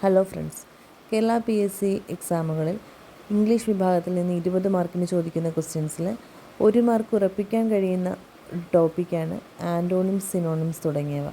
Hello friends, Kerala PSC എക്സാമുകളിൽ English വിഭാഗത്തിൽ നിന്ന് 20 മാർക്കിന് ചോദിക്കുന്ന ക്വസ്റ്റ്യൻസിൽ 1 മാർക്ക് ഉറപ്പിക്കാൻ കഴിയുന്ന ടോപ്പിക്കാണ് ആൻറ്റോണിംസ്, സിനോണിംസ് തുടങ്ങിയവ.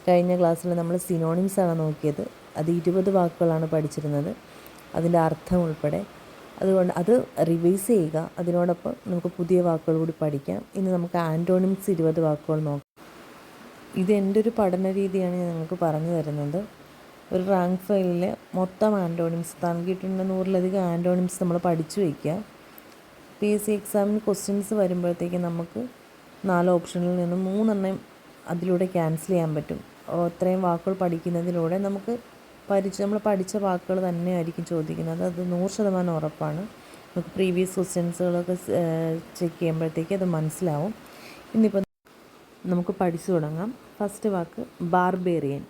കഴിഞ്ഞ ക്ലാസ്സിൽ നമ്മൾ സിനോണിംസാണ് നോക്കിയത്. അത് 20 വാക്കുകളാണ് പഠിച്ചിരുന്നത്, അതിൻ്റെ അർത്ഥം ഉൾപ്പെടെ. അതുകൊണ്ട് അത് റിവൈസ് ചെയ്യുക. അതിനോടൊപ്പം നമുക്ക് പുതിയ വാക്കുകൾ കൂടി പഠിക്കാം. ഇന്ന് നമുക്ക് ആൻറ്റോണിംസ് 20 വാക്കുകൾ നോക്കാം. ഇത് എൻ്റെ ഒരു പഠന രീതിയാണ് ഞാൻ നിങ്ങൾക്ക് പറഞ്ഞു തരുന്നത്. ഒരു റാങ്ക് ഫയലിലെ മൊത്തം ആൻറ്റോണിംസ് നൽകിയിട്ടുണ്ട്. 100-ലധികം ആൻറ്റോണിംസ് നമ്മൾ പഠിച്ചു വയ്ക്കുക. PSC എക്സാമിന് ക്വസ്റ്റ്യൻസ് വരുമ്പോഴത്തേക്ക് നമുക്ക് 4 ഓപ്ഷനിൽ നിന്നും 3 എണ്ണം അതിലൂടെ ക്യാൻസൽ ചെയ്യാൻ പറ്റും. അത്രയും വാക്കുകൾ പഠിക്കുന്നതിലൂടെ നമുക്ക് നമ്മൾ പഠിച്ച വാക്കുകൾ തന്നെയായിരിക്കും ചോദിക്കുന്നത്. അത് 100% ഉറപ്പാണ്. നമുക്ക് പ്രീവിയസ് ക്വസ്റ്റ്യൻസുകളൊക്കെ ചെക്ക് ചെയ്യുമ്പോഴത്തേക്ക് അത് മനസ്സിലാവും. ഇന്നിപ്പോൾ നമുക്ക് പഠിച്ചു തുടങ്ങാം. ഫസ്റ്റ് വാക്ക് ബാർബേറിയൻ.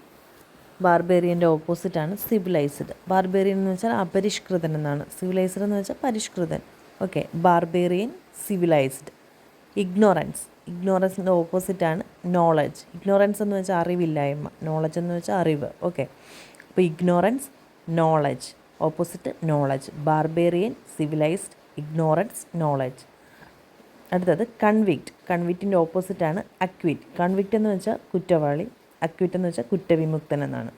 ബാർബേറിയൻ്റെ ഓപ്പോസിറ്റാണ് സിവിലൈസ്ഡ്. ബാർബേറിയൻ എന്ന് വെച്ചാൽ അപരിഷ്കൃതൻ എന്നാണ്. സിവിലൈസ്ഡ് എന്ന് വെച്ചാൽ പരിഷ്കൃതൻ. Okay, barbarian, civilised. ഇഗ്നോറൻസ്. ഇഗ്നോറൻസിൻ്റെ ഓപ്പോസിറ്റാണ് നോളജ്. ഇഗ്നോറൻസ് എന്ന് വെച്ചാൽ അറിവില്ലായ്മ, നോളജ് എന്ന് വെച്ചാൽ അറിവ്. ഓക്കെ, അപ്പോൾ ignorance, knowledge. Opposite knowledge. Barbarian, civilised, ignorance, knowledge. അടുത്തത് കൺവിക്റ്റ്. കൺവിക്റ്റിൻ്റെ ഓപ്പോസിറ്റാണ് അക്വിറ്റ്. കൺവിക്റ്റ് എന്ന് വെച്ചാൽ കുറ്റവാളി, അക്വിറ്റ് എന്ന് വെച്ചാൽ കുറ്റവിമുക്തൻ എന്നാണ്.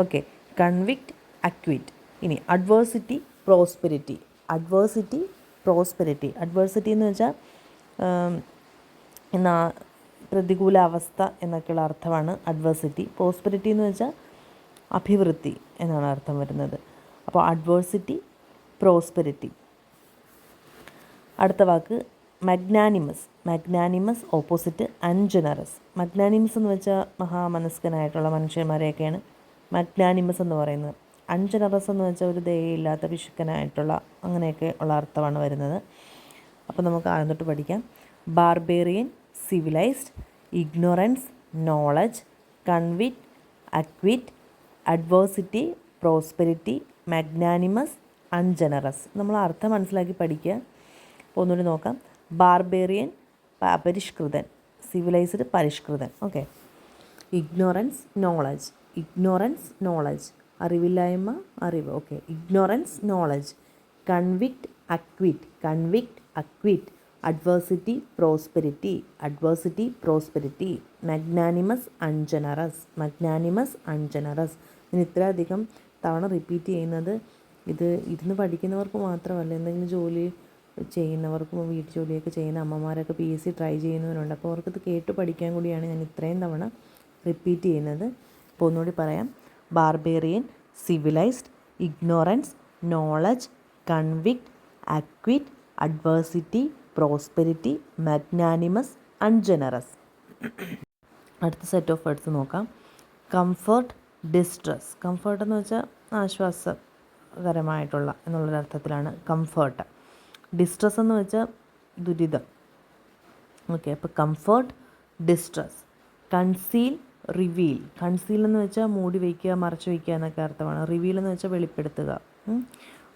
Okay, convict, acquit. ഇനി adversity, prosperity. Adversity, prosperity. Adversity എന്ന് വെച്ചാൽ പ്രതികൂല അവസ്ഥ എന്നൊക്കെയുള്ള അർത്ഥമാണ് അഡ്വേഴ്സിറ്റി. പ്രോസ്പെരിറ്റി എന്ന് വെച്ചാൽ അഭിവൃദ്ധി എന്നാണ് അർത്ഥം വരുന്നത്. അപ്പോൾ അഡ്വേഴ്സിറ്റി, പ്രോസ്പെരിറ്റി. അടുത്ത വാക്ക് മഗ്നാനിമസ്. മഗ്നാനിമസ് ഓപ്പോസിറ്റ് അൺജനറസ്. മഗ്നാനിമസ് എന്ന് വെച്ചാൽ മഹാമനസ്കനായിട്ടുള്ള മനുഷ്യന്മാരെയൊക്കെയാണ് മഗ്നാനിമസ് എന്ന് പറയുന്നത്. അൺജനറസ് എന്ന് വെച്ചാൽ ഒരു ദയയില്ലാത്ത പിശുക്കനായിട്ടുള്ള അങ്ങനെയൊക്കെ ഉള്ള അർത്ഥമാണ് വരുന്നത്. അപ്പോൾ നമുക്ക് ആദ്യം തൊട്ട് പഠിക്കാം. Barbarian, civilised, ignorance, knowledge, convict, acquit, adversity, prosperity, magnanimous, ungenerous. നമ്മൾ അർത്ഥം മനസ്സിലാക്കി പഠിക്കുക. അപ്പോൾ ഒന്നുകൂടി നോക്കാം. ബാർബേറിയൻ അപരിഷ്കൃതൻ, സിവിലൈസ്ഡ് പരിഷ്കൃതൻ. Okay, ignorance, knowledge. Ignorance, knowledge, അറിവില്ലായ്മ, അറിവ്. Okay, ignorance, knowledge. Convict, acquit. Convict, acquit. Adversity, prosperity. Adversity, prosperity. Magnanimous, ungenerous. Magnanimous, ungenerous. ഇതിന് ഇത്രയധികം തവണ റിപ്പീറ്റ് ചെയ്യുന്നത് ഇത് ഇരുന്ന് പഠിക്കുന്നവർക്ക് മാത്രമല്ല, എന്തെങ്കിലും ജോലി ചെയ്യുന്നവർക്കും വീട്ടു ജോലിയൊക്കെ ചെയ്യുന്ന അമ്മമാരൊക്കെ PSC ട്രൈ ചെയ്യുന്നവരുണ്ട്. അപ്പോൾ അവർക്കത് കേട്ട് പഠിക്കാൻ കൂടിയാണ് ഞാൻ ഇത്രയും തവണ റിപ്പീറ്റ് ചെയ്യുന്നത്. അപ്പോൾ ഒന്നുകൂടി പറയാം. Barbarian, civilised, ignorance, knowledge, convict, acquit, adversity, prosperity, magnanimous, ungenerous. അടുത്ത സെറ്റ് ഓഫ് വേർഡ്സ് നോക്കാം. Comfort, distress. കംഫർട്ട് എന്ന് വെച്ചാൽ ആശ്വാസകരമായിട്ടുള്ള എന്നുള്ളൊരർത്ഥത്തിലാണ് കംഫർട്ട്. ഡിസ്ട്രസ് എന്ന് വെച്ചാൽ ദുരിതം. ഓക്കെ, അപ്പോൾ comfort, distress. Conceal, reveal. Conceal എന്ന് വെച്ചാൽ മൂടി വയ്ക്കുക, മറച്ചു വയ്ക്കുക എന്നൊക്കെ അർത്ഥമാണ്. റിവീൽ എന്ന് വെച്ചാൽ വെളിപ്പെടുത്തുക.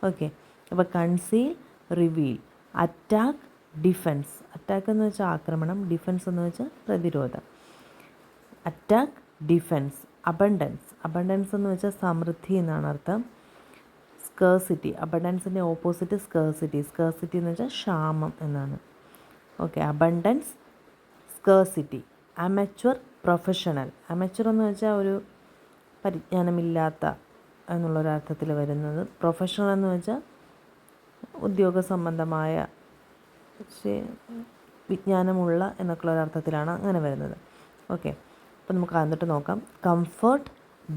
ഓക്കെ, അപ്പോൾ conceal, reveal. Attack, defence. Attack എന്ന് വെച്ചാൽ ആക്രമണം, ഡിഫെൻസ് എന്ന് വെച്ചാൽ പ്രതിരോധം. Attack, defence. അബണ്ടൻസ്. അബണ്ടൻസ് എന്ന് വെച്ചാൽ സമൃദ്ധി എന്നാണ് അർത്ഥം. സ്കേഴ്സിറ്റി. അബണ്ടൻസിൻ്റെ ഓപ്പോസിറ്റ് സ്കേഴ്സിറ്റി. സ്കേഴ്സിറ്റി എന്ന് വെച്ചാൽ ക്ഷാമം എന്നാണ്. Okay, abundance, scarcity. Amateur, professional. Amateur എന്ന് വെച്ചാൽ ഒരു പരിജ്ഞാനമില്ലാത്ത എന്നുള്ളൊരർത്ഥത്തിൽ വരുന്നത്. പ്രൊഫഷണൽ എന്ന് വെച്ചാൽ ഉദ്യോഗ സംബന്ധമായ വിജ്ഞാനമുള്ള എന്നൊക്കെയുള്ള ഒരർത്ഥത്തിലാണ് അങ്ങനെ വരുന്നത്. ഓക്കെ, അപ്പോൾ നമുക്ക് എന്നിട്ട് നോക്കാം. Comfort,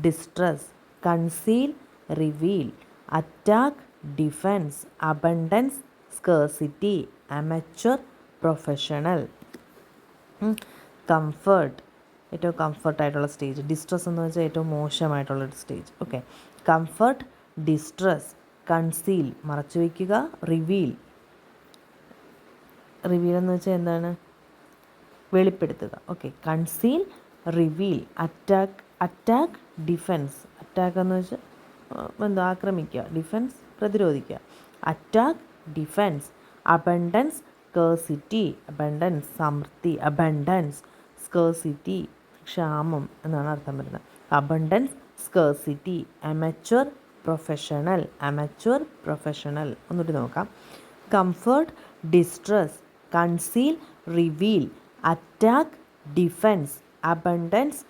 distress, conceal, reveal, attack, defence, abundance, scarcity, amateur, professional. Comfort ഏറ്റവും കംഫർട്ടായിട്ടുള്ള സ്റ്റേജ്. ഡിസ്ട്രസ് എന്ന് വെച്ചാൽ ഏറ്റവും മോശമായിട്ടുള്ളൊരു stage. Okay, comfort, distress. Conceal, മറച്ചു വയ്ക്കുക. റിവീൽ. റിവീൽ എന്ന് വെച്ചാൽ എന്താണ്? വെളിപ്പെടുത്തുക. Okay, conceal, reveal. Attack, defence. Attack എന്ന് വെച്ചാൽ ആക്രമിക്കുക. ഡിഫെൻസ്, പ്രതിരോധിക്കുക. Attack, defence. Abundance, scarcity. Abundance, സമൃദ്ധി. അബണ്ടൻസ്, സ്കേഴ്സിറ്റി, ക്ഷാമം എന്നാണ് അർത്ഥം വരുന്നത്. Abundance, scarcity. Amateur, professional. Amateur, professional. ഒന്നുകൂടി നോക്കാം. Comfort, distress, conceal, reveal, attack, defence, abundance,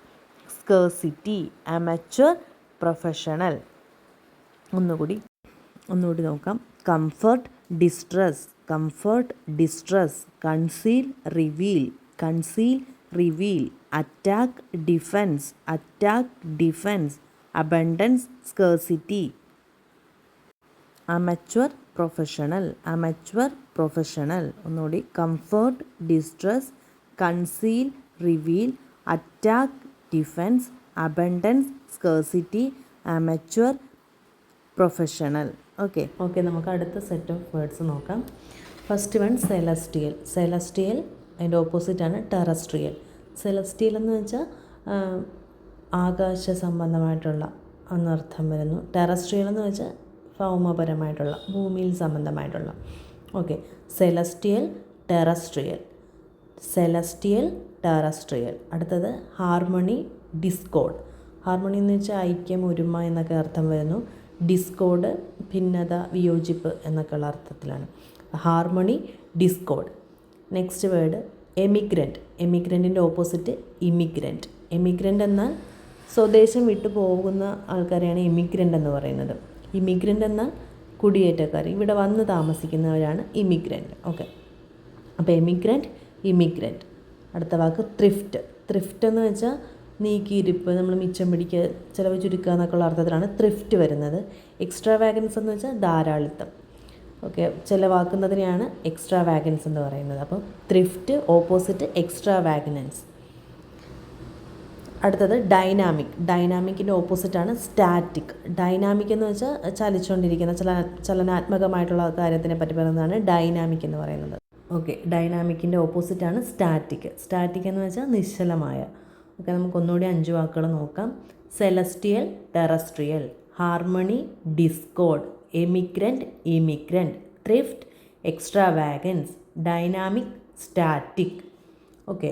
scarcity. Amateur, professional. ഒന്നുകൂടി നോക്കാം. Comfort, distress, comfort, distress, conceal, reveal, conceal, reveal, attack, defence, attack, defence, abundance, scarcity. Amateur, professional. Amateur, professional. ഒന്നുകൂടി. Comfort, distress, conceal, reveal, attack, defence, abundance, scarcity, amateur, professional. Okay നമുക്ക് അടുത്ത set of words നോക്കാം. First one celestial. Celestial അതിൻ്റെ ഓപ്പോസിറ്റാണ് terrestrial. Celestial എന്ന് വെച്ചാൽ ആകാശ സംബന്ധമായിട്ടുള്ള എന്നർത്ഥം വരുന്നു. ടെറസ്ട്രിയൽ എന്ന് വെച്ചാൽ ഭൗമപരമായിട്ടുള്ള ഭൂമിയിൽ സംബന്ധമായിട്ടുള്ള. Okay, celestial, terrestrial. Celestial, terrestrial. അടുത്തത് ഹാർമണി, ഡിസ്കോഡ്. ഹാർമണി എന്ന് വെച്ചാൽ ഐക്യം, ഒരുമ എന്നൊക്കെ അർത്ഥം വരുന്നു. ഡിസ്കോഡ് ഭിന്നത, വിയോജിപ്പ് എന്നൊക്കെയുള്ള അർത്ഥത്തിലാണ്. Harmony, discord. Next word emigrant. എമിഗ്രൻറ്റിൻ്റെ ഓപ്പോസിറ്റ് ഇമിഗ്രൻറ്റ്. എമിഗ്രൻ്റ് എന്നാൽ സ്വദേശം വിട്ടു പോകുന്ന ആൾക്കാരെയാണ് എമിഗ്രൻ്റ് എന്ന് പറയുന്നത്. ഇമിഗ്രൻ്റ് എന്നാൽ കുടിയേറ്റക്കാർ, ഇവിടെ വന്ന് താമസിക്കുന്നവരാണ് ഇമിഗ്രൻ്റ്. ഓക്കെ, അപ്പോൾ എമിഗ്രൻറ്റ്, ഇമിഗ്രൻറ്റ്. അടുത്ത വാക്ക് ത്രിഫ്റ്റ്. ത്രിഫ്റ്റ് എന്ന് വെച്ചാൽ നീക്കിയിരിപ്പ്, നമ്മൾ മിച്ചം പിടിക്കുക, ചിലവ് ചുരുക്കുക എന്നൊക്കെയുള്ള അർത്ഥത്തിലാണ് ത്രിഫ്റ്റ് വരുന്നത്. എക്സ്ട്രാ വാഗൻസ് എന്ന് വെച്ചാൽ ധാരാളിത്തം. ഓക്കെ, ചിലവാക്കുന്നതിനെയാണ് എക്സ്ട്രാ വാഗൻസ് എന്ന് പറയുന്നത്. അപ്പോൾ ത്രിഫ്റ്റ് ഓപ്പോസിറ്റ് എക്സ്ട്രാ വാഗനൻസ്. അടുത്തത് ഡൈനാമിക്. ഡൈനാമിക്കിൻ്റെ ഓപ്പോസിറ്റാണ് സ്റ്റാറ്റിക്. ഡൈനാമിക് എന്ന് വെച്ചാൽ ചലിച്ചുകൊണ്ടിരിക്കുന്ന ചലനാത്മകമായിട്ടുള്ള കാര്യത്തിനെ പറ്റി പറയുന്നതാണ് ഡൈനാമിക് എന്ന് പറയുന്നത്. ഓക്കെ, ഡൈനാമിക്കിൻ്റെ ഓപ്പോസിറ്റാണ് സ്റ്റാറ്റിക്. സ്റ്റാറ്റിക് എന്ന് വെച്ചാൽ നിശ്ചലമായ. ഓക്കെ, നമുക്കൊന്നുകൂടി 5 വാക്കുകൾ നോക്കാം. Celestial, terrestrial, harmony, discord, emigrant, immigrant, thrift, extravagance, dynamic, static. Okay,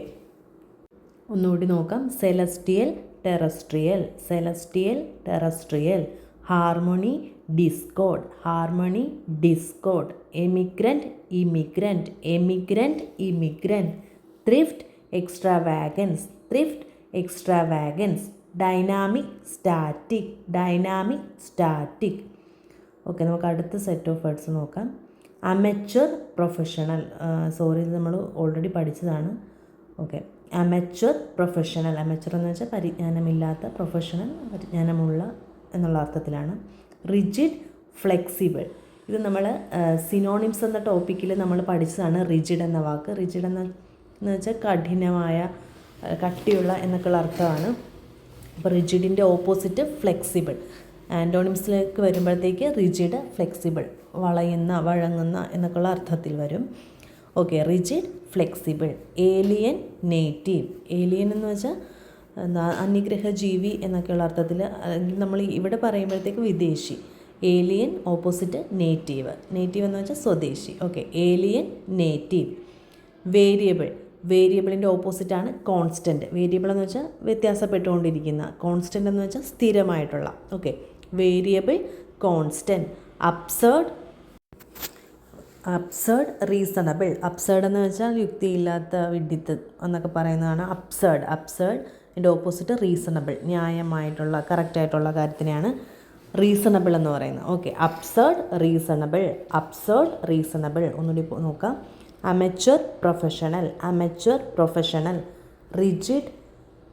ഒന്നുകൂടി നോക്കാം. Celestial, terrestrial, celestial, terrestrial, harmony, discord, harmony, discord, emigrant, immigrant, emigrant, immigrant, thrift, extravagance, thrift, extravagance, dynamic, static, dynamic, static. Okay, നമുക്ക് അടുത്ത set of words നോക്കാം. Amateur, professional. Sorry, ഇത് നമ്മൾ already പഠിച്ചതാണ്. Okay, amateur, professional. Amateur എന്ന് വെച്ചാൽ പരിജ്ഞാനമില്ലാത്ത, professional പരിജ്ഞാനമുള്ള എന്നുള്ള അർത്ഥത്തിലാണ്. Rigid, flexible. ഇത് നമ്മൾ സിനോണിംസ് എന്ന ടോപ്പിക്കിൽ നമ്മൾ പഠിച്ചതാണ് റിജിഡ് എന്ന വാക്ക്. റിജിഡ് എന്ന് വെച്ചാൽ കഠിനമായ, കട്ടിയുള്ള എന്നൊക്കെയുള്ള അർത്ഥമാണ്. അപ്പോൾ റിജിഡിൻ്റെ ഓപ്പോസിറ്റ് ഫ്ലെക്സിബിൾ. ആൻറ്റോണിംസിലേക്ക് വരുമ്പോഴത്തേക്ക് റിജിഡ്, ഫ്ലെക്സിബിൾ, വളയുന്ന, വഴങ്ങുന്ന എന്നൊക്കെയുള്ള അർത്ഥത്തിൽ വരും. Okay, rigid, flexible. Alien, native. Alien എന്ന് വെച്ചാൽ അന്യഗ്രഹ ജീവി എന്നൊക്കെയുള്ള അർത്ഥത്തിൽ, നമ്മൾ ഇവിടെ പറയുമ്പോഴത്തേക്ക് വിദേശി. Alien opposite native. നേറ്റീവ് എന്ന് വെച്ചാൽ സ്വദേശി. Okay, alien, native. വേരിയബിൾ. വേരിയബിളിൻ്റെ ഓപ്പോസിറ്റാണ് കോൺസ്റ്റൻറ്റ്. വേരിയബിൾ എന്ന് വെച്ചാൽ വ്യത്യാസപ്പെട്ടുകൊണ്ടിരിക്കുന്ന, കോൺസ്റ്റൻ്റ് എന്ന് വെച്ചാൽ സ്ഥിരമായിട്ടുള്ള. Okay, variable, constant. Absurd, absurd, reasonable. Absurd എന്ന് വെച്ചാൽ യുക്തിയില്ലാത്ത, വിഡ്ഢിത്ത് എന്നൊക്കെ പറയുന്നതാണ് അബ്സേർഡ്. അബ്സേർഡ് ഇതിൻ്റെ ഓപ്പോസിറ്റ് റീസണബിൾ, ന്യായമായിട്ടുള്ള, കറക്റ്റായിട്ടുള്ള കാര്യത്തിനെയാണ് റീസണബിൾ എന്ന് പറയുന്നത്. Okay, absurd, reasonable, absurd, reasonable. ഒന്നുകൂടി നോക്കാം. Amateur, professional, amateur, professional. Rigid,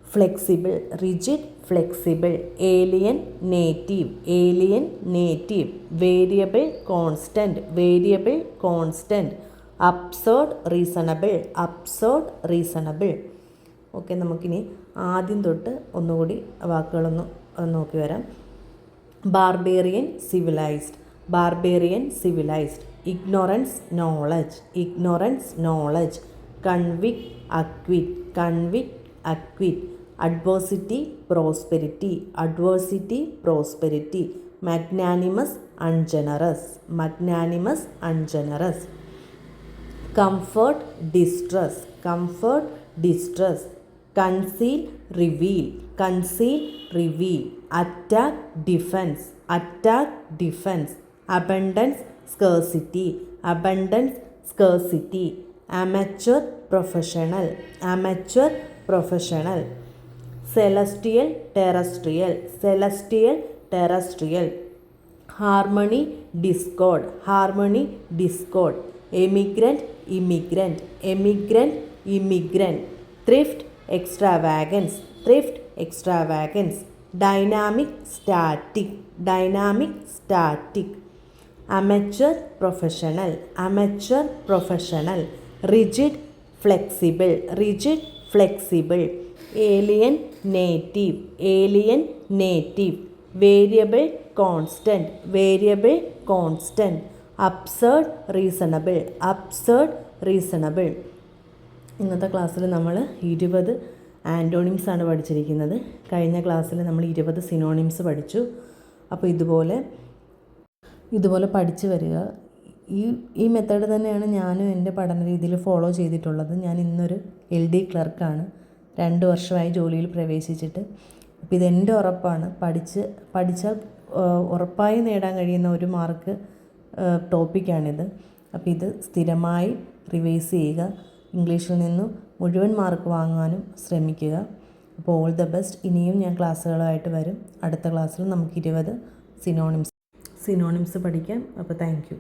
flexible, rigid, flexible. Alien, native, alien, native. Variable, constant, variable, constant. Absurd, reasonable, absurd, reasonable. Okay, നമുക്കിനി ആദ്യം തൊട്ട് ഒന്നുകൂടി വാക്കുകളൊന്ന് നോക്കി വരാം. Barbarian, civilised, barbarian, civilised. Ignorance, knowledge, ignorance, knowledge. Convict, acquit, convict, acquit. Adversity, prosperity, adversity, prosperity. Magnanimous, ungenerous, magnanimous, ungenerous. Comfort, distress, comfort, distress. Conceal, reveal, conceal, reveal. attack, defense, attack, defense. Abundance, scarcity, abundance, scarcity. Amateur, professional, amateur, professional. Celestial, terrestrial, celestial, terrestrial. Harmony, discord, harmony, discord. Emigrant, immigrant, emigrant, immigrant. Thrift, extravagance, thrift, extravagance. Dynamic, static, dynamic, static. Amateur, professional, amateur, professional. Rigid, flexible, rigid, flexible. Alien, native, alien, native. Variable, constant, variable, constant. Absurd, reasonable, absurd, reasonable. ഇന്നത്തെ ക്ലാസ്സിൽ നമ്മൾ 20 antonyms ആണ് പഠിച്ചിരിക്കുന്നത്. കഴിഞ്ഞ ക്ലാസ്സിൽ നമ്മൾ 20 synonyms പഠിച്ചു. അപ്പോൾ ഇതുപോലെ പഠിച്ചു വരിക. ഈ മെത്തേഡ് തന്നെയാണ് ഞാനും എൻ്റെ പഠന രീതിയിൽ ഫോളോ ചെയ്തിട്ടുള്ളത്. ഞാൻ ഇന്നൊരു LD ക്ലർക്കാണ്. 2 വർഷമായി ജോലിയിൽ പ്രവേശിച്ചിട്ട്. അപ്പോൾ ഇതെൻ്റെ ഉറപ്പാണ്. പഠിച്ചാൽ ഉറപ്പായി നേടാൻ കഴിയുന്ന ഒരു മാർക്ക് ടോപ്പിക്കാണിത്. അപ്പോൾ ഇത് സ്ഥിരമായി റിവൈസ് ചെയ്യുക. ഇംഗ്ലീഷിൽ നിന്നും മുഴുവൻ മാർക്ക് വാങ്ങാനും ശ്രമിക്കുക. അപ്പോൾ ഓൾ ദ ബെസ്റ്റ്. ഇനിയും ഞാൻ ക്ലാസ്സുകളായിട്ട് വരും. അടുത്ത ക്ലാസ്സിൽ നമുക്ക് 20 സിനോണിംസ് പഠിക്കാം. അപ്പോൾ താങ്ക് യു.